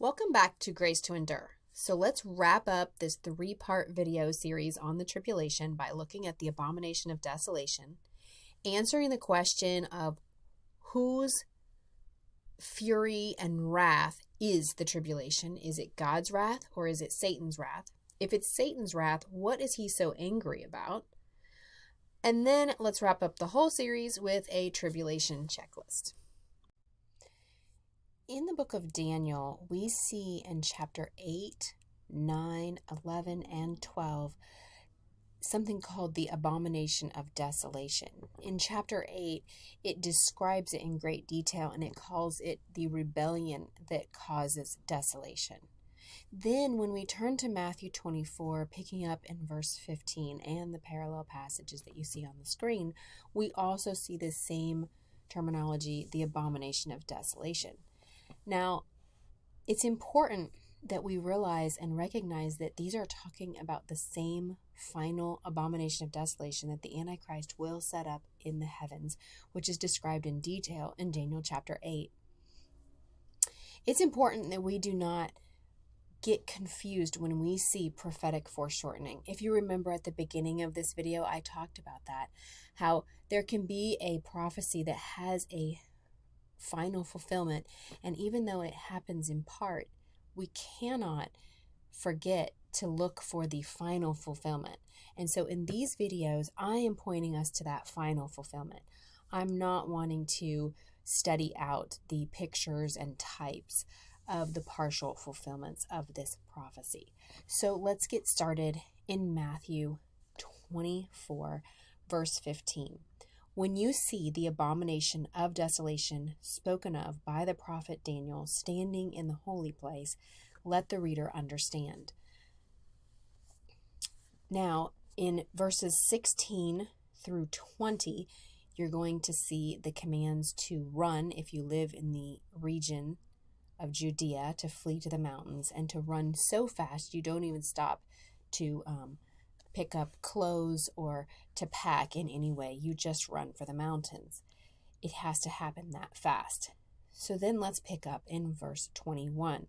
Welcome back to Grace to Endure. So let's wrap up this 3-part video series on the tribulation by looking at the abomination of desolation, answering the question of whose fury and wrath is the tribulation. Is it God's wrath or is it Satan's wrath? If it's Satan's wrath, what is he so angry about? And then let's wrap up the whole series with a tribulation checklist. In the book of Daniel, we see in chapter 8, 9, 11, and 12 something called the abomination of desolation. In chapter 8, it describes it in great detail and it calls it the rebellion that causes desolation. Then when we turn to Matthew 24, picking up in verse 15 and the parallel passages that you see on the screen, we also see the same terminology, the abomination of desolation. Now, it's important that we realize and recognize that these are talking about the same final abomination of desolation that the Antichrist will set up in the heavens, which is described in detail in Daniel chapter 8. It's important that we do not get confused when we see prophetic foreshortening. If you remember at the beginning of this video, I talked about that, how there can be a prophecy that has a final fulfillment, and even though it happens in part, we cannot forget to look for the final fulfillment. And so in these videos, I am pointing us to that final fulfillment. I'm not wanting to study out the pictures and types of the partial fulfillments of this prophecy. So let's get started in Matthew 24, verse 15. When you see the abomination of desolation spoken of by the prophet Daniel standing in the holy place, let the reader understand. Now, in verses 16 through 20, you're going to see the commands to run if you live in the region of Judea, to flee to the mountains, and to run so fast you don't even stop to pick up clothes or to pack in any way. You just run for the mountains. It has to happen that fast. So then let's pick up in verse 21.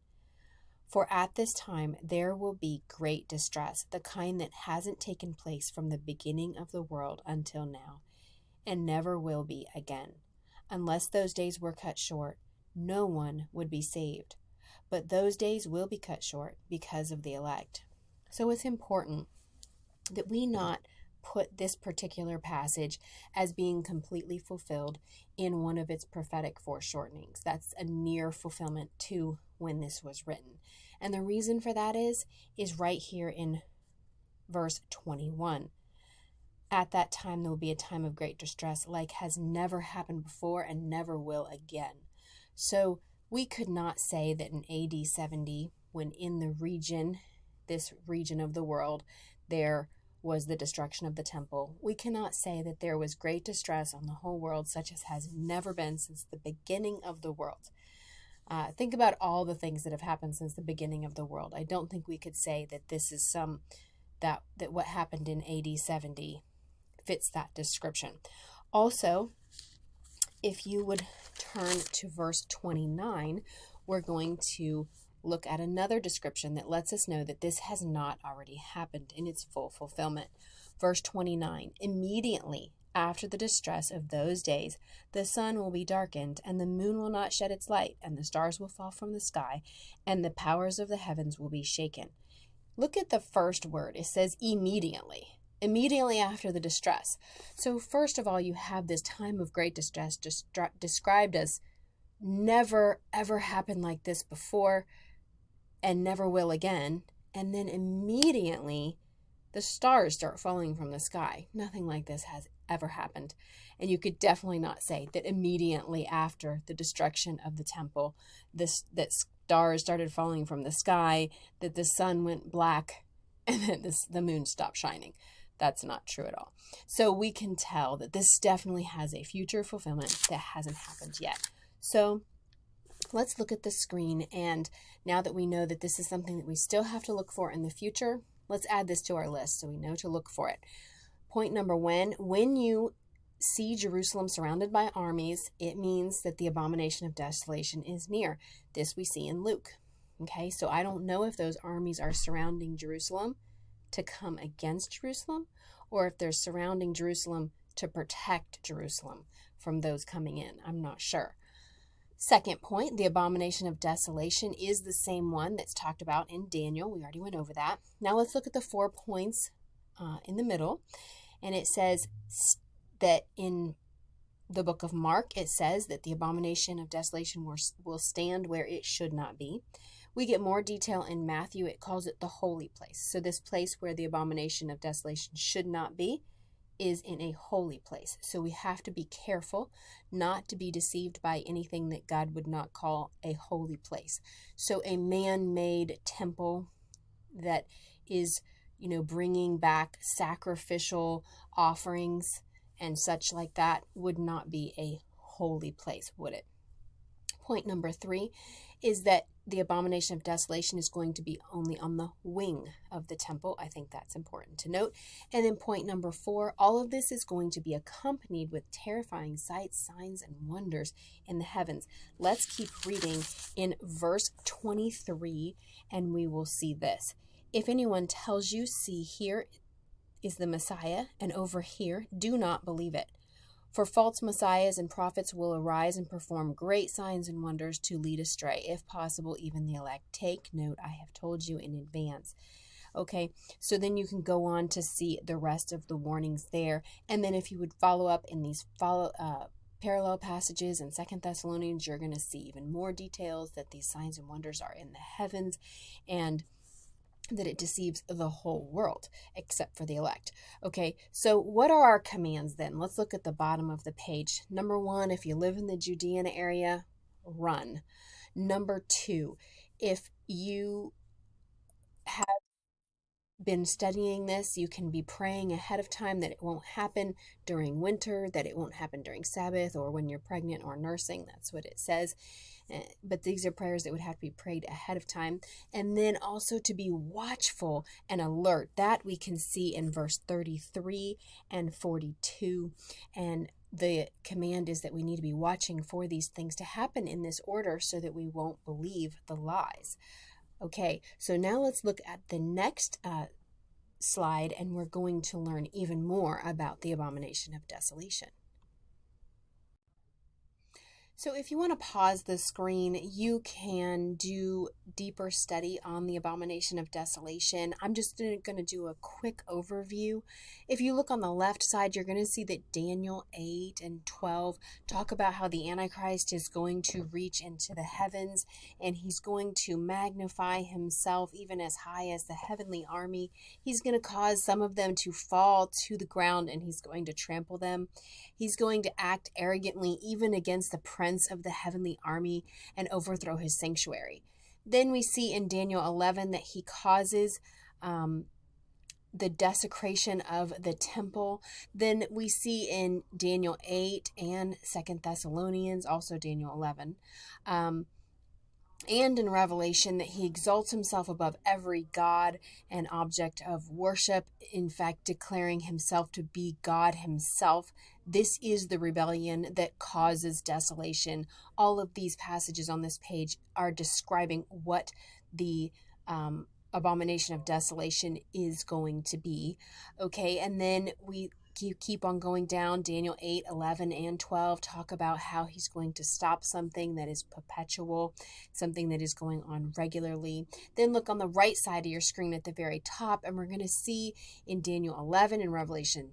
For at this time there will be great distress, the kind that hasn't taken place from the beginning of the world until now, and never will be again. Unless those days were cut short, no one would be saved. But those days will be cut short because of the elect. So it's important that we not put this particular passage as being completely fulfilled in one of its prophetic foreshortenings. That's a near fulfillment to when this was written. And the reason for that is right here in verse 21. At that time there will be a time of great distress like has never happened before and never will again. So we could not say that in AD 70, when in the region, this region of the world, there was the destruction of the temple, we cannot say that there was great distress on the whole world such as has never been since the beginning of the world. Think about all the things that have happened since the beginning of the world. I don't think we could say that this is that what happened in AD 70 fits that description. Also, if you would turn to verse 29, we're going to look at another description that lets us know that this has not already happened in its full fulfillment. Verse 29, immediately after the distress of those days, the sun will be darkened, and the moon will not shed its light, and the stars will fall from the sky, and the powers of the heavens will be shaken. Look at the first word. It says immediately. Immediately after the distress. So first of all, you have this time of great distress described as never ever happened like this before and never will again. And then immediately the stars start falling from the sky. Nothing like this has ever happened. And you could definitely not say that immediately after the destruction of the temple, that stars started falling from the sky, that the sun went black, and that the moon stopped shining. That's not true at all. So we can tell that this definitely has a future fulfillment that hasn't happened yet. So let's look at the screen, and now that we know that this is something that we still have to look for in the future, let's add this to our list so we know to look for it. Point number one, when you see Jerusalem surrounded by armies, it means that the abomination of desolation is near. This we see in Luke. Okay, so I don't know if those armies are surrounding Jerusalem to come against Jerusalem, or if they're surrounding Jerusalem to protect Jerusalem from those coming in. I'm not sure. Second point, the abomination of desolation is the same one that's talked about in Daniel. We already went over that. Now let's look at the 4 points in the middle. And it says that in the book of Mark, it says that the abomination of desolation will stand where it should not be. We get more detail in Matthew. It calls it the holy place. So this place where the abomination of desolation should not be is in a holy place. So we have to be careful not to be deceived by anything that God would not call a holy place. So a man-made temple that is, bringing back sacrificial offerings and such like that would not be a holy place, would it? Point number 3 is that the abomination of desolation is going to be only on the wing of the temple. I think that's important to note. And then point number 4, all of this is going to be accompanied with terrifying sights, signs, and wonders in the heavens. Let's keep reading in verse 23, and we will see this. If anyone tells you, see, here is the Messiah, and over here, do not believe it. For false messiahs and prophets will arise and perform great signs and wonders to lead astray, if possible, even the elect. Take note, I have told you in advance. Okay, so then you can go on to see the rest of the warnings there. And then if you would follow up in these parallel passages in 2 Thessalonians, you're going to see even more details that these signs and wonders are in the heavens, and that it deceives the whole world except for the elect. Okay, so what are our commands then? Let's look at the bottom of the page. Number 1, if you live in the Judean area, run. Number 2, if you have been studying this, you can be praying ahead of time that it won't happen during winter, that it won't happen during Sabbath or when you're pregnant or nursing. That's what it says. But these are prayers that would have to be prayed ahead of time. And then also to be watchful and alert. That we can see in verse 33 and 42. And the command is that we need to be watching for these things to happen in this order so that we won't believe the lies. Okay, so now let's look at the next slide, and we're going to learn even more about the abomination of desolation. So if you want to pause the screen, you can do deeper study on the abomination of desolation. I'm just going to do a quick overview. If you look on the left side, you're going to see that Daniel 8 and 12 talk about how the Antichrist is going to reach into the heavens, and he's going to magnify himself even as high as the heavenly army. He's going to cause some of them to fall to the ground, and he's going to trample them. He's going to act arrogantly even against the prince of the heavenly army and overthrow his sanctuary. Then we see in Daniel 11 that he causes the desecration of the temple. Then we see in Daniel 8 and 2 Thessalonians, also Daniel 11, and in Revelation, that he exalts himself above every god and object of worship, in fact, declaring himself to be God himself. This is the rebellion that causes desolation. All of these passages on this page are describing what the abomination of desolation is going to be. Okay, and then we keep on going down. Daniel 8, 11, and 12 talk about how he's going to stop something that is perpetual, something that is going on regularly. Then look on the right side of your screen at the very top, and we're going to see in Daniel 11 and Revelation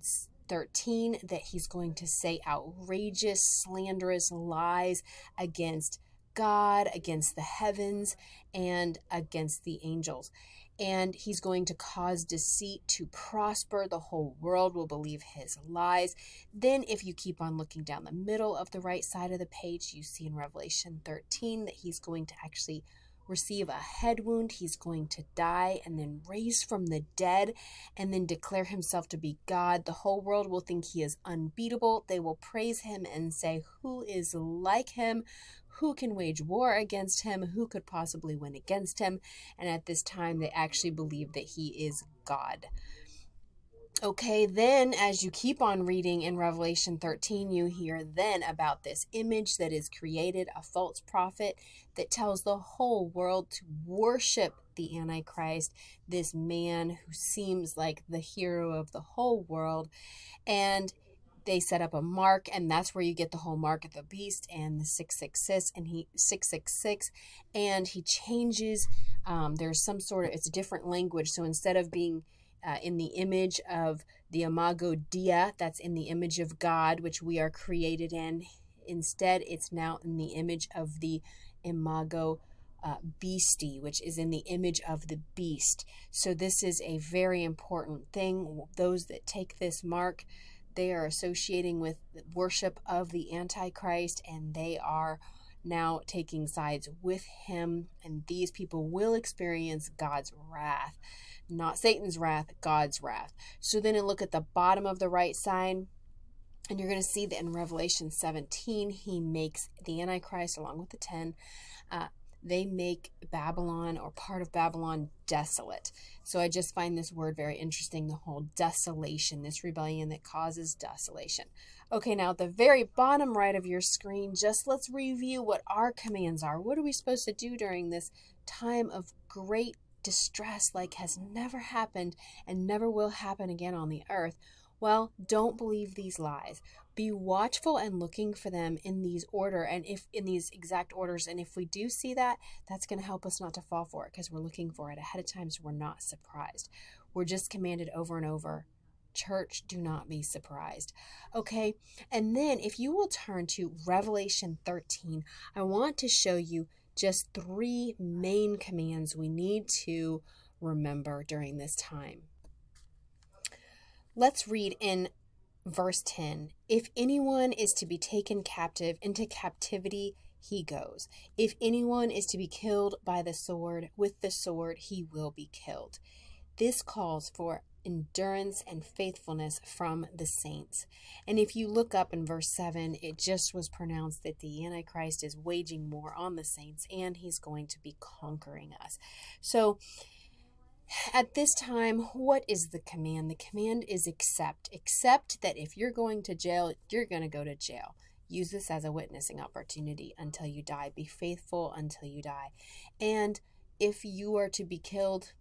13 that he's going to say outrageous, slanderous lies against God, against the heavens, and against the angels. And he's going to cause deceit to prosper. The whole world will believe his lies. Then if you keep on looking down the middle of the right side of the page, you see in Revelation 13 that he's going to actually receive a head wound. He's going to die and then raise from the dead and then declare himself to be God. The whole world will think he is unbeatable. They will praise him and say, "Who is like him? Who can wage war against him? Who could possibly win against him?" And at this time, they actually believe that he is God. Okay, then as you keep on reading in Revelation 13, you hear then about this image that is created, a false prophet that tells the whole world to worship the Antichrist, this man who seems like the hero of the whole world. And they set up a mark, and that's where you get the whole mark of the beast and the 666, and he 666, and he changes. There's some sort of, it's a different language. So instead of being in the image of the imago Dei, that's in the image of God, which we are created in, instead it's now in the image of the imago beastie, which is in the image of the beast. So this is a very important thing. Those that take this mark, they are associating with worship of the Antichrist, and they are now taking sides with him, and these people will experience God's wrath. Not Satan's wrath, God's wrath. So then look at the bottom of the right side, and you're going to see that in Revelation 17, he makes the Antichrist along with the 10. They make Babylon, or part of Babylon, desolate. So I just find this word very interesting, the whole desolation, this rebellion that causes desolation. Okay, now at the very bottom right of your screen, just let's review what our commands are. What are we supposed to do during this time of great distress like has never happened and never will happen again on the earth? Well, don't believe these lies. Be watchful and looking for them in these order, and if in these exact orders. And if we do see that, that's going to help us not to fall for it, because we're looking for it ahead of time, so we're not surprised. We're just commanded over and over. Church, do not be surprised. Okay, and then if you will turn to Revelation 13, I want to show you just 3 main commands we need to remember during this time. Let's read in verse 10. If anyone is to be taken captive, into captivity he goes. If anyone is to be killed by the sword, with the sword he will be killed. This calls for endurance and faithfulness from the saints. And if you look up in verse 7, it just was pronounced that the Antichrist is waging war on the saints, and he's going to be conquering us. So at this time, what is the command? The command is accept. Accept that if you're going to jail, you're going to go to jail. Use this as a witnessing opportunity until you die. Be faithful until you die. And if you are to be killed,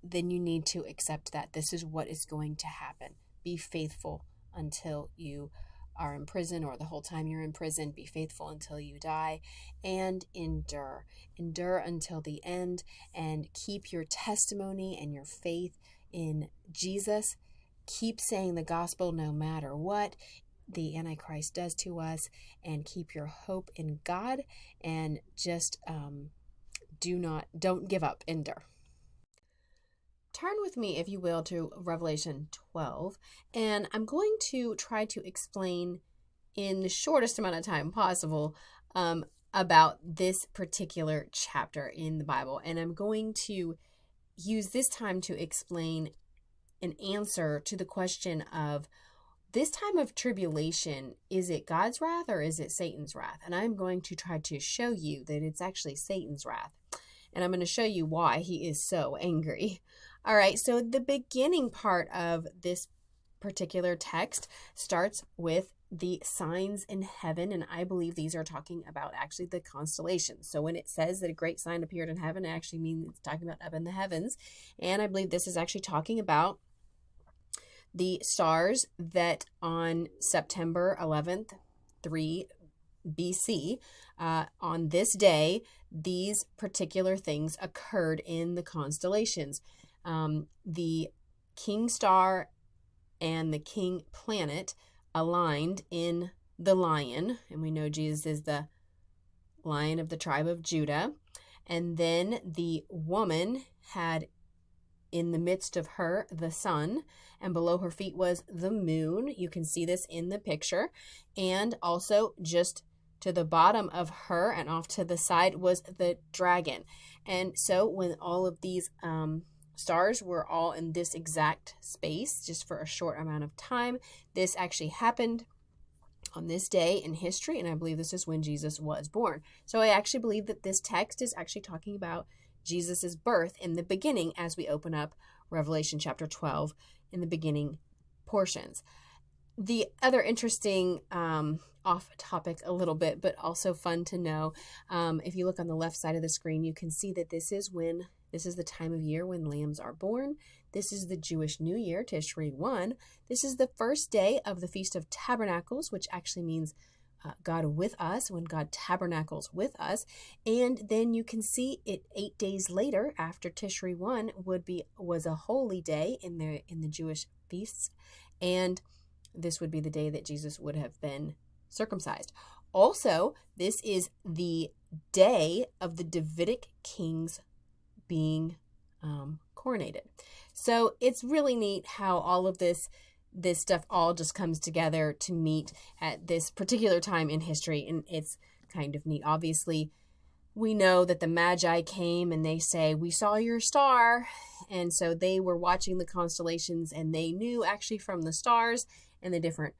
then you need to accept that this is what is going to happen. Be faithful until you are in prison, or the whole time you're in prison. Be faithful until you die, and endure. Endure until the end, and keep your testimony and your faith in Jesus. Keep saying the gospel no matter what the Antichrist does to us, and keep your hope in God, and just don't give up. Endure. Turn with me, if you will, to Revelation 12, and I'm going to try to explain in the shortest amount of time possible about this particular chapter in the Bible. And I'm going to use this time to explain an answer to the question of this time of tribulation, is it God's wrath or is it Satan's wrath? And I'm going to try to show you that it's actually Satan's wrath. And I'm going to show you why he is so angry. All right, so the beginning part of this particular text starts with the signs in heaven, and I believe these are talking about actually the constellations. So when it says that a great sign appeared in heaven, it actually means it's talking about up in the heavens. And I believe this is actually talking about the stars that on September 11th, 3 BC, on this day, these particular things occurred in the constellations. The king star and the king planet aligned in the lion, and we know Jesus is the Lion of the tribe of Judah. And then the woman had in the midst of her the sun, and below her feet was the moon. You can see this in the picture. And also just to the bottom of her and off to the side was the dragon. And so when all of these stars were all in this exact space just for a short amount of time, this actually happened on this day in history, and I believe this is when Jesus was born. So I actually believe that this text is actually talking about Jesus's birth in the beginning as we open up Revelation chapter 12. In the beginning, portions. The other interesting, off topic a little bit, but also fun to know, if you look on the left side of the screen, you can see that this is the time of year when lambs are born. This is the Jewish New Year, Tishri 1. This is the first day of the Feast of Tabernacles, which actually means God with us, when God tabernacles with us. And then you can see it 8 days later, after Tishri 1 was a holy day in the Jewish feasts, and this would be the day that Jesus would have been circumcised. Also, this is the day of the Davidic kings being coronated. So it's really neat how all of this stuff all just comes together to meet at this particular time in history, and it's kind of neat. Obviously, we know that the Magi came and they say, "We saw your star," and so they were watching the constellations, and they knew actually from the stars and the different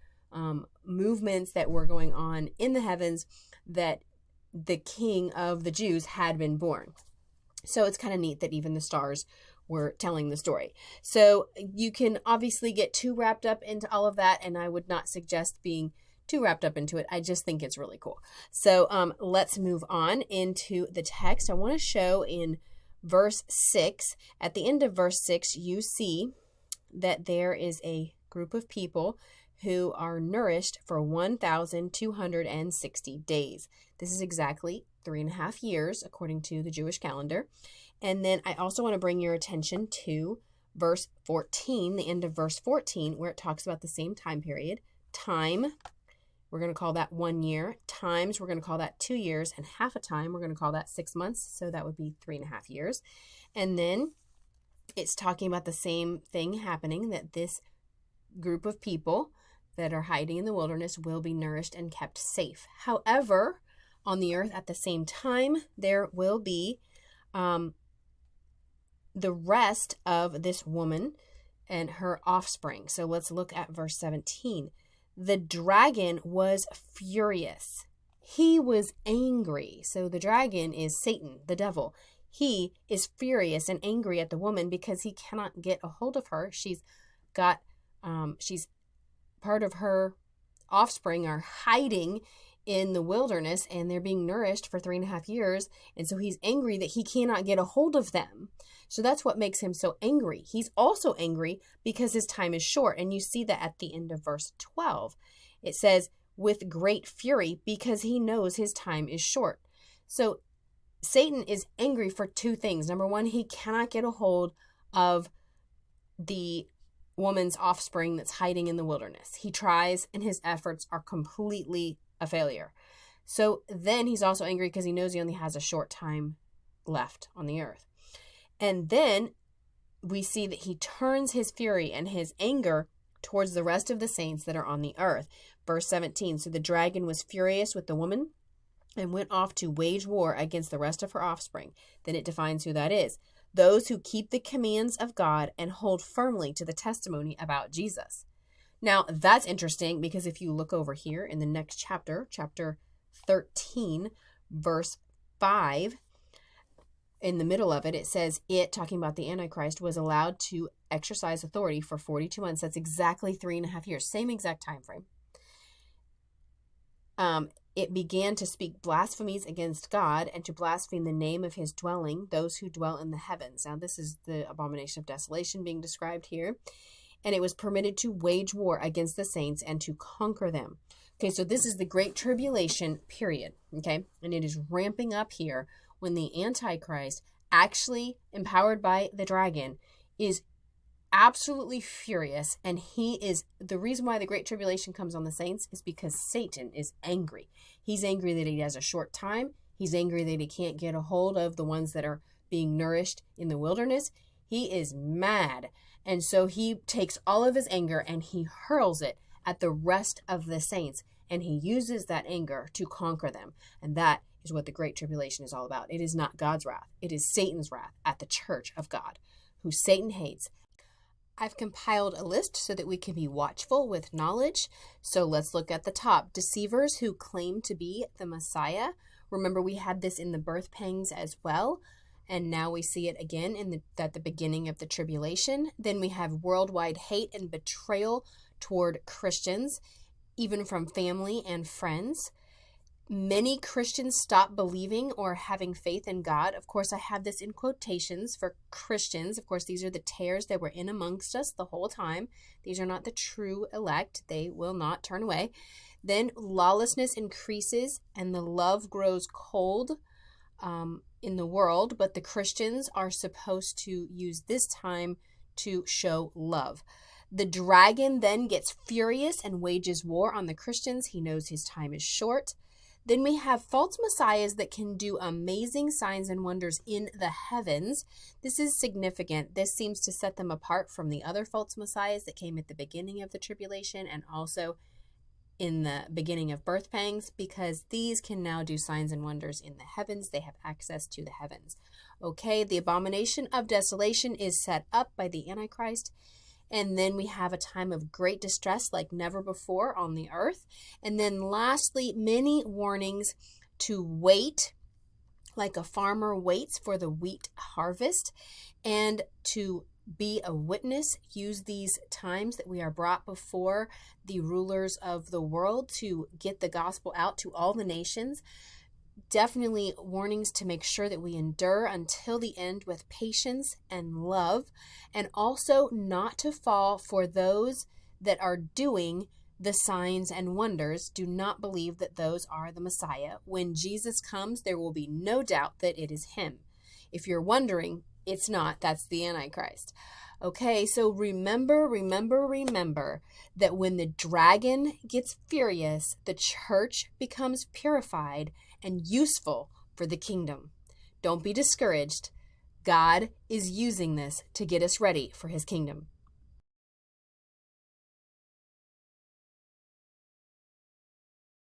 movements that were going on in the heavens that the King of the Jews had been born. So it's kind of neat that even the stars were telling the story. So you can obviously get too wrapped up into all of that, and I would not suggest being too wrapped up into it. I just think it's really cool. So let's move on into the text. I want to show in verse 6. At the end of verse 6, you see that there is a group of people who are nourished for 1,260 days. This is exactly 3.5 years according to the Jewish calendar. And then I also want to bring your attention to verse 14, the end of verse 14, where it talks about the same time period. Time, we're going to call that 1 year. Times, we're going to call that 2 years. And half a time, we're going to call that 6 months. So that would be 3.5 years. And then it's talking about the same thing happening, that this group of people that are hiding in the wilderness will be nourished and kept safe. However, on the earth at the same time, there will be the rest of this woman and her offspring. So let's look at verse 17. The dragon was furious. He was angry. So the dragon is Satan, the devil. He is furious and angry at the woman because he cannot get a hold of her. She's part of her offspring are hiding in the wilderness, and they're being nourished for 3.5 years. And so he's angry that he cannot get a hold of them. So that's what makes him so angry. He's also angry because his time is short. And you see that at the end of verse 12. It says, with great fury, because he knows his time is short. So Satan is angry for two things. Number one, he cannot get a hold of the woman's offspring that's hiding in the wilderness. He tries, and his efforts are completely a failure. So then he's also angry because he knows he only has a short time left on the earth. And then we see that he turns his fury and his anger towards the rest of the saints that are on the earth. Verse 17, so the dragon was furious with the woman and went off to wage war against the rest of her offspring. Then it defines who that is. Those who keep the commands of God and hold firmly to the testimony about Jesus. Now, that's interesting because if you look over here in the next chapter, chapter 13, verse 5, in the middle of it, it says it, talking about the Antichrist, was allowed to exercise authority for 42 months. That's exactly 3.5 years, same exact time frame. It began to speak blasphemies against God and to blaspheme the name of his dwelling, those who dwell in the heavens. Now, this is the abomination of desolation being described here. And it was permitted to wage war against the saints and to conquer them. Okay, so this is the Great Tribulation period, okay? And it is ramping up here when the Antichrist, actually empowered by the dragon, is absolutely furious. And the reason why the Great Tribulation comes on the saints is because Satan is angry. He's angry that he has a short time. He's angry that he can't get a hold of the ones that are being nourished in the wilderness. He is mad. And so he takes all of his anger and he hurls it at the rest of the saints. And he uses that anger to conquer them. And that is what the Great Tribulation is all about. It is not God's wrath. It is Satan's wrath at the church of God, who Satan hates. I've compiled a list so that we can be watchful with knowledge. So let's look at the top. Deceivers who claim to be the Messiah. Remember, we had this in the birth pangs as well. And now we see it again at the beginning of the tribulation. Then we have worldwide hate and betrayal toward Christians, even from family and friends. Many Christians stop believing or having faith in God. Of course, I have this in quotations for Christians. Of course, these are the tares that were in amongst us the whole time. These are not the true elect. They will not turn away. Then lawlessness increases and the love grows cold in the world, but the Christians are supposed to use this time to show love. The dragon then gets furious and wages war on the Christians. He knows his time is short. Then we have false messiahs that can do amazing signs and wonders in the heavens. This is significant. This seems to set them apart from the other false messiahs that came at the beginning of the tribulation and also in the beginning of birth pangs, because these can now do signs and wonders in the heavens. They have access to the heavens. Okay, the abomination of desolation is set up by the Antichrist. And then we have a time of great distress like never before on the earth. And then lastly, many warnings to wait, like a farmer waits for the wheat harvest, and to be a witness. Use these times that we are brought before the rulers of the world to get the gospel out to all the nations. Definitely warnings to make sure that we endure until the end with patience and love, and also not to fall for those that are doing the signs and wonders. Do not believe that those are the Messiah. When Jesus comes, there will be no doubt that it is him. If you're wondering, it's not. That's the Antichrist. Okay, so remember that when the dragon gets furious, the church becomes purified and useful for the kingdom. Don't be discouraged. God is using this to get us ready for his kingdom.